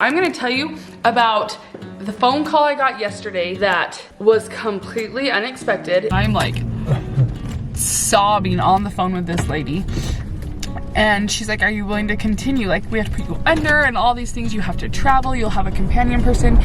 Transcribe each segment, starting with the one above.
I'm gonna tell you about the phone call I got yesterday that was completely unexpected. I'm like sobbing on the phone with this lady. And she's like, are you willing to continue? Like, we have to put you under and all these things. You have to travel, you'll have a companion person.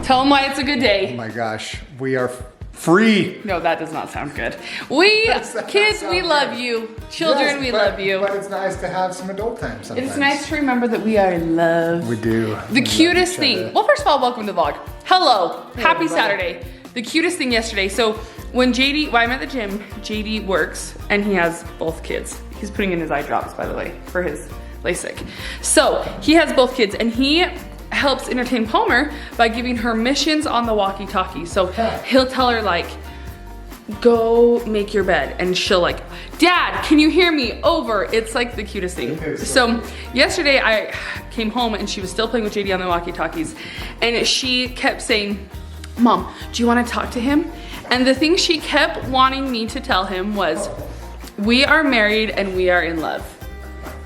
Tell them why it's a good day. Oh my gosh, we are free. No, that does not sound good. Kids, we love you. Children, yes, we love you. But it's nice to have some adult time sometimes. It's nice to remember that we are in love. We do. The cutest thing. Well, first of all, welcome to the vlog. Hello, happy Saturday. The cutest thing yesterday. So when I'm at the gym, JD works and he has both kids. He's putting in his eye drops, by the way, for his LASIK. So he has both kids and he helps entertain Palmer by giving her missions on the walkie-talkie. So he'll tell her like, go make your bed, and she'll like, Dad, can you hear me? Over. It's like the cutest thing. So yesterday I came home and she was still playing with JD on the walkie-talkies, and she kept saying, Mom, do you want to talk to him? And the thing she kept wanting me to tell him was, we are married and we are in love.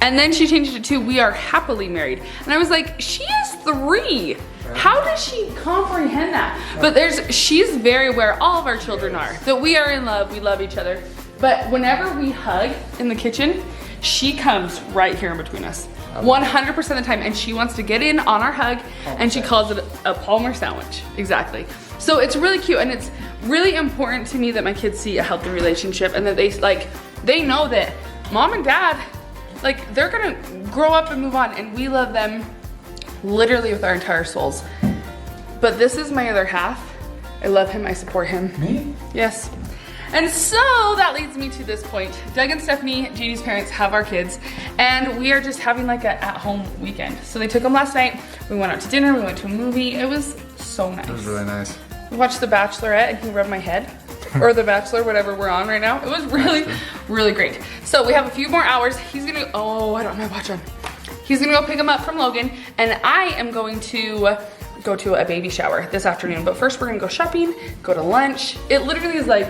And then she changed it to, we are happily married. And I was like, she is 3. How does she comprehend that? But she's very aware, all of our children are, that we are in love, we love each other. But whenever we hug in the kitchen, she comes right here in between us. 100% of the time, and she wants to get in on our hug, and she calls it a Palmer sandwich. Exactly. So it's really cute, and it's really important to me that my kids see a healthy relationship, and that they know that Mom and Dad, like, they're gonna grow up and move on, and we love them literally with our entire souls. But this is my other half. I love him, I support him. Me? Yes. And so that leads me to this point. Doug and Stephanie, JD's parents, have our kids, and we are just having like a at-home weekend. So they took them last night. We went out to dinner, we went to a movie. It was so nice. It was really nice. We watched The Bachelorette and he rubbed my head. Or The Bachelor, whatever we're on right now. It was really, really great. So we have a few more hours. He's gonna, oh, I don't have my watch on. He's gonna go pick him up from Logan, and I am going to go to a baby shower this afternoon. But first we're gonna go shopping, go to lunch. It literally is like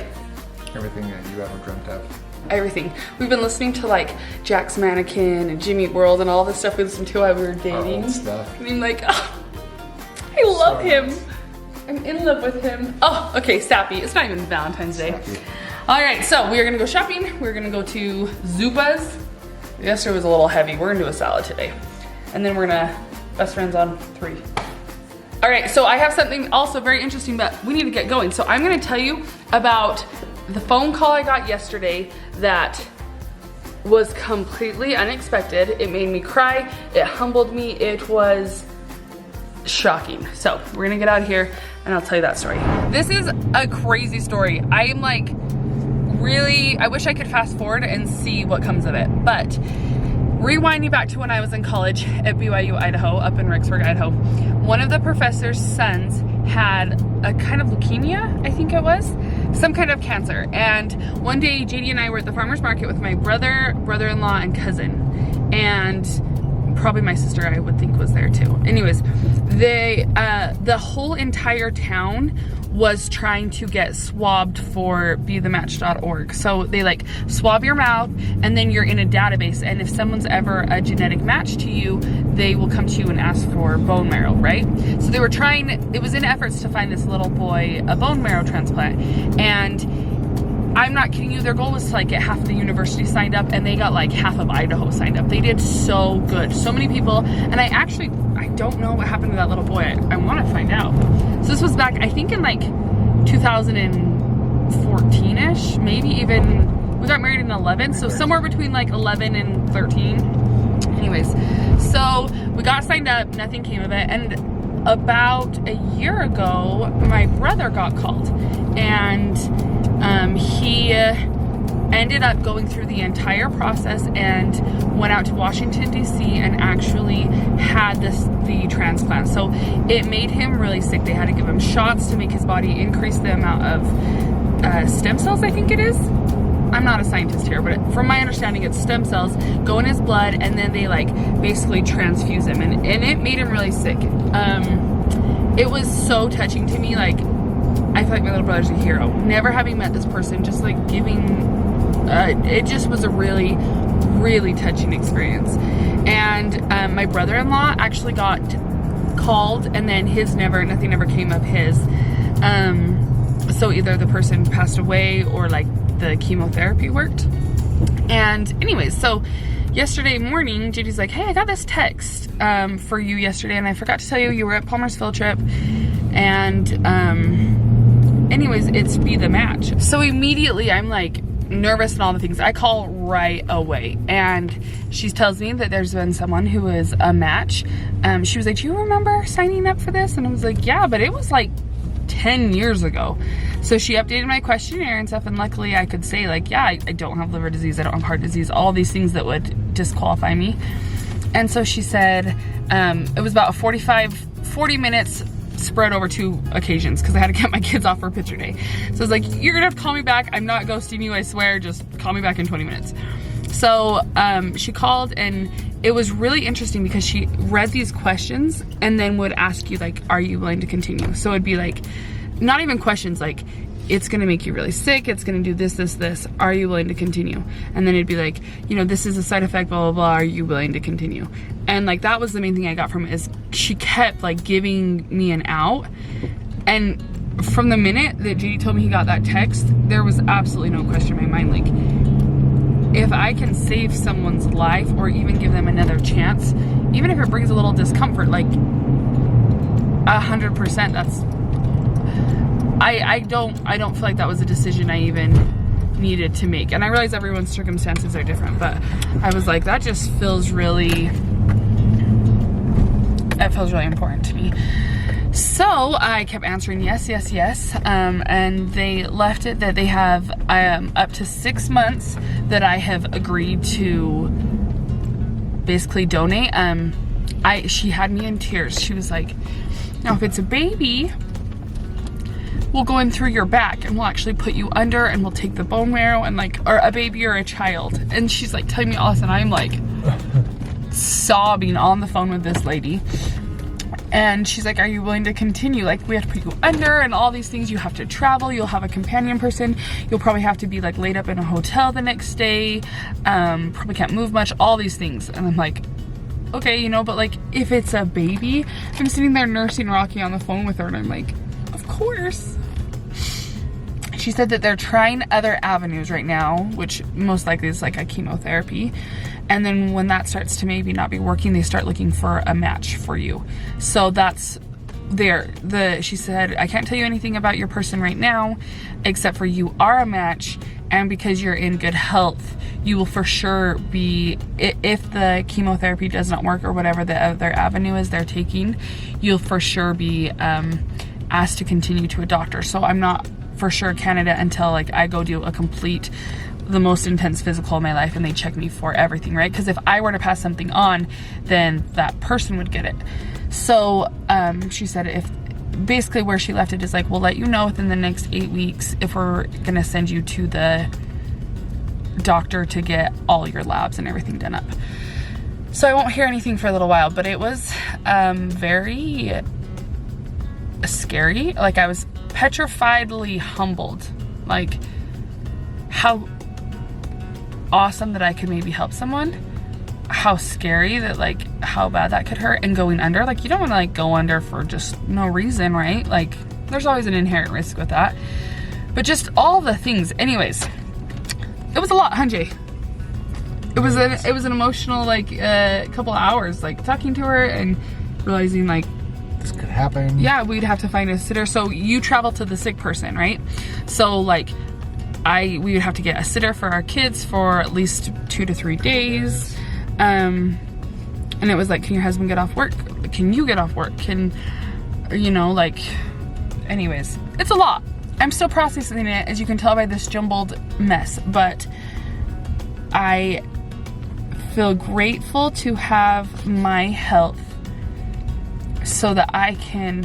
everything that you ever dreamt of. Everything. We've been listening to like Jack's Mannequin and Jimmy World and all this stuff we listened to while we were dating. Old stuff. And I'm like, oh, I love him. I'm in love with him. Oh, okay, sappy. It's not even Valentine's Day. Sappy. All right, so we are gonna go shopping. We're gonna go to Zupa's. Yesterday was a little heavy. We're gonna do a salad today. And then we're gonna best friends on 3. All right, so I have something also very interesting, but we need to get going. So I'm gonna tell you about the phone call I got yesterday that was completely unexpected. It made me cry, it humbled me, it was shocking. So we're gonna get out of here and I'll tell you that story. This is a crazy story. I am like, really, I wish I could fast forward and see what comes of it. But rewinding back to when I was in college at BYU, Idaho, up in Rexburg, Idaho, one of the professor's sons had a kind of leukemia, I think it was, some kind of cancer. And one day, JD and I were at the farmer's market with my brother, brother-in-law, and cousin. And probably my sister, I would think, was there too. Anyways, the whole entire town was trying to get swabbed for bethematch.org. So they like swab your mouth and then you're in a database, and if someone's ever a genetic match to you, they will come to you and ask for bone marrow, right? So they were trying, it was in efforts to find this little boy a bone marrow transplant, and I'm not kidding you, their goal was to like get half of the university signed up, and they got like half of Idaho signed up. They did so good, so many people, and I don't know what happened to that little boy. I want to find out. So this was back, I think in like 2014-ish, maybe even, we got married in 11, so somewhere between like 11 and 13. Anyways, so we got signed up, nothing came of it, and about a year ago, my brother got called, and he ended up going through the entire process and went out to Washington, D.C. and actually had the transplant. So it made him really sick. They had to give him shots to make his body increase the amount of stem cells, I think it is. I'm not a scientist here, but from my understanding, it's stem cells go in his blood, and then they like basically transfuse him, and it made him really sick. It was so touching to me. Like, I feel like my little brother's a hero. Never having met this person, just like giving, it just was a really, really touching experience. And my brother-in-law actually got called, and then nothing ever came of his. So either the person passed away or like the chemotherapy worked. And anyways, so yesterday morning, Judy's like, hey, I got this text for you yesterday, and I forgot to tell you were at Palmer's field trip. And anyways, it's be the match. So immediately I'm like nervous and all the things. I call right away, and she tells me that there's been someone who is a match. She was like, do you remember signing up for this? And I was like, yeah, but it was like 10 years ago. So she updated my questionnaire and stuff, and luckily I could say like, yeah, I don't have liver disease, I don't have heart disease, all these things that would disqualify me. And so she said it was about 40 minutes spread over 2 occasions, because I had to get my kids off for picture day. So I was like, you're gonna have to call me back. I'm not ghosting you, I swear. Just call me back in 20 minutes. So she called, and it was really interesting because she read these questions and then would ask you like, are you willing to continue? So it'd be like, not even questions like, it's gonna make you really sick, it's gonna do this, this, this, are you willing to continue? And then it'd be like, you know, this is a side effect, blah, blah, blah, are you willing to continue? And like, that was the main thing I got from it, is she kept like giving me an out. And from the minute that Judy told me he got that text, there was absolutely no question in my mind. Like, if I can save someone's life or even give them another chance, even if it brings a little discomfort, like 100%, that's, I don't feel like that was a decision I even needed to make. And I realize everyone's circumstances are different, but I was like, that just feels really, that feels really important to me. So I kept answering yes, yes, yes. And they left it that they have up to 6 months that I have agreed to basically donate. She had me in tears. She was like, now if it's a baby, we'll go in through your back and we'll actually put you under and we'll take the bone marrow, and like, or a baby or a child. And she's like telling me all this, and I'm like sobbing on the phone with this lady. And she's like, are you willing to continue? Like, we have to put you under and all these things. You have to travel. You'll have a companion person. You'll probably have to be like laid up in a hotel the next day. Probably can't move much, all these things. And I'm like, okay, you know, but like, if it's a baby, I'm sitting there nursing Rocky on the phone with her, and I'm like, of course. She said that they're trying other avenues right now, which most likely is like a chemotherapy. And then when that starts to maybe not be working, they start looking for a match for you. So that's there. She said, I can't tell you anything about your person right now, except for you are a match. And because you're in good health, you will for sure be, if the chemotherapy does not work or whatever the other avenue is they're taking, you'll for sure be asked to continue to a doctor. So I'm not for sure candidate until like I go do the most intense physical in my life and they check me for everything, right? Because if I were to pass something on, then that person would get it. So she said, if basically where she left it is like, we'll let you know within the next 8 weeks if we're gonna send you to the doctor to get all your labs and everything done up. So I won't hear anything for a little while, but it was very scary. Like, I was petrifiedly humbled, like how awesome that I could maybe help someone, how scary that, like, how bad that could hurt, and going under, like, you don't want to like go under for just no reason, right? Like, there's always an inherent risk with that, but just all the things. Anyways, it was a lot, Jay. It was an emotional like couple hours, like talking to her and realizing like this could happen. Yeah, we'd have to find a sitter. So you travel to the sick person, right? So like we would have to get a sitter for our kids for at least 2 to 3 days. And it was like, can your husband get off work? Can you get off work? Can, you know, like, anyways, it's a lot. I'm still processing it, as you can tell by this jumbled mess, but I feel grateful to have my health so that I can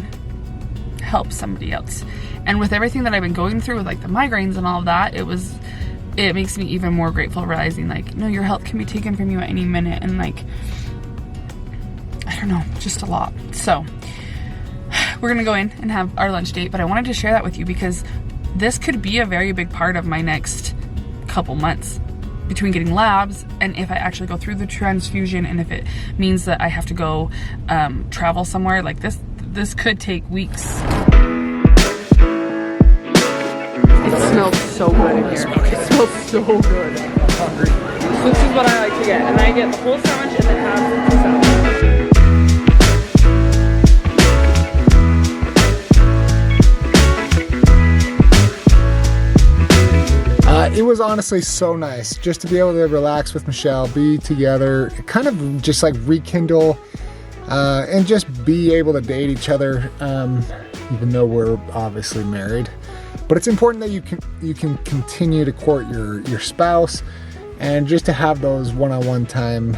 help somebody else. And with everything that I've been going through with like the migraines and all of that, it makes me even more grateful, realizing like, no, your health can be taken from you at any minute. And like, I don't know, just a lot. So we're gonna go in and have our lunch date, but I wanted to share that with you because this could be a very big part of my next couple months. Between getting labs and if I actually go through the transfusion, and if it means that I have to go travel somewhere, like this could take weeks. It smells so good in here. It smells so good. I'm hungry. So this is what I like to get, and I get the whole sandwich and then half the salad. It was honestly so nice just to be able to relax with Michelle, be together, kind of just like rekindle and just be able to date each other, even though we're obviously married. But it's important that you can continue to court your spouse and just to have those one-on-one time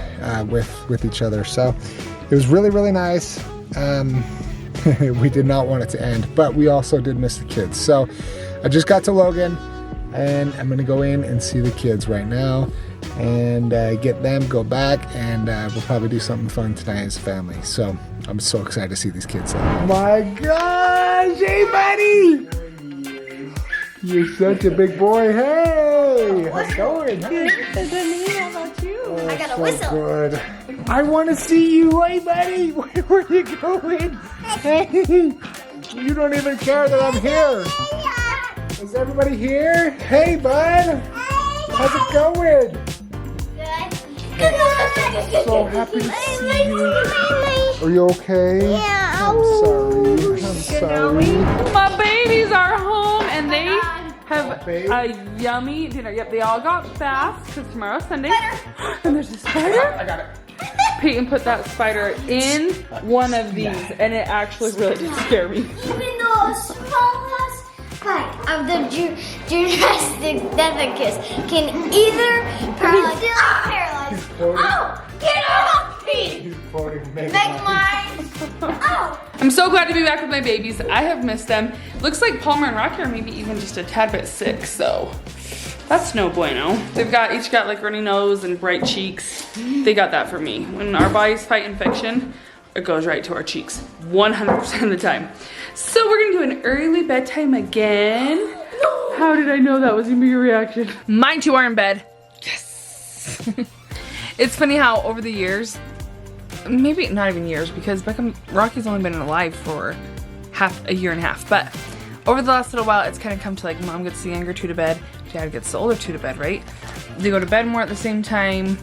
with each other. So it was really, really nice. We did not want it to end, but we also did miss the kids. So I just got to Logan, and I'm gonna go in and see the kids right now and get them, go back, and we'll probably do something fun tonight as a family. So I'm so excited to see these kids. Oh my gosh, hey buddy! You're such a big boy. Hey, how's it going? How about you? I got a whistle. Good. I want to see you. Hey buddy, where are you going? Hey, you don't even care that I'm here. Is everybody here? Hey, bud. How's it going? Good. So happy to see you. Are you okay? Yeah. I'm sorry. My babies are home and they have a yummy dinner. Yep, they all got baths because tomorrow's Sunday. And there's a spider. I got it. Peyton put that spider in one of these and it actually really did scare me. Even the smallest part of the gymnastic deficus can either paralyze or paralyze. Oh, get off me! Make mine. Oh. I'm so glad to be back with my babies. I have missed them. Looks like Palmer and Rocky are maybe even just a tad bit sick, so that's no bueno. They've each got like runny nose and bright cheeks. They got that for me. When our bodies fight infection, it goes right to our cheeks 100% of the time. So we're gonna do an early bedtime again. How did I know that was gonna be your reaction? Mine two are in bed. Yes. It's funny how over the years, maybe not even years, because Rocky's only been alive for a year and a half, but over the last little while, it's kind of come to like mom gets the younger two to bed, dad gets the older two to bed, right? They go to bed more at the same time.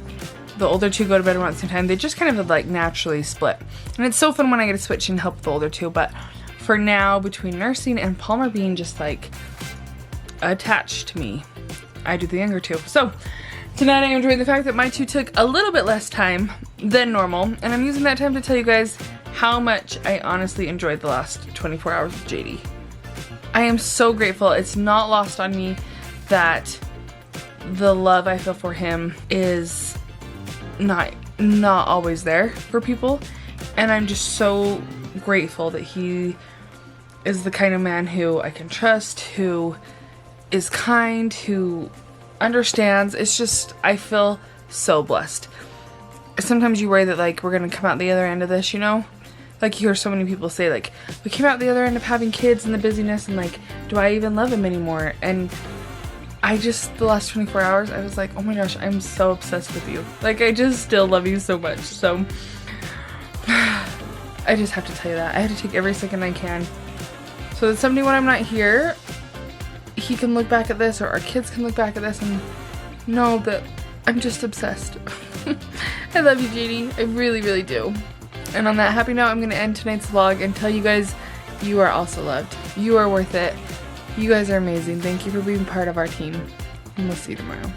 The older two go to bed more at the same time. They just kind of like naturally split. And it's so fun when I get to switch and help the older two, but for now, between nursing and Palmer being just like attached to me, I do the younger two. So tonight I am enjoying the fact that my two took a little bit less time than normal, and I'm using that time to tell you guys how much I honestly enjoyed the last 24 hours with JD. I am so grateful. It's not lost on me that the love I feel for him is not always there for people, and I'm just so grateful that he is the kind of man who I can trust, who is kind, who understands. It's just, I feel so blessed. Sometimes you worry that like we're gonna come out the other end of this, you know? Like you hear so many people say like, we came out the other end of having kids and the busyness and like, do I even love him anymore? And I just, the last 24 hours, I was like, oh my gosh, I'm so obsessed with you. Like I just still love you so much. So I just have to tell you that. I had to take every second I can so that someday when I'm not here, he can look back at this, or our kids can look back at this and know that I'm just obsessed. I love you, JD. I really, really do. And on that happy note, I'm going to end tonight's vlog and tell you guys you are also loved. You are worth it. You guys are amazing. Thank you for being part of our team. And we'll see you tomorrow.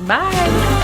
Bye!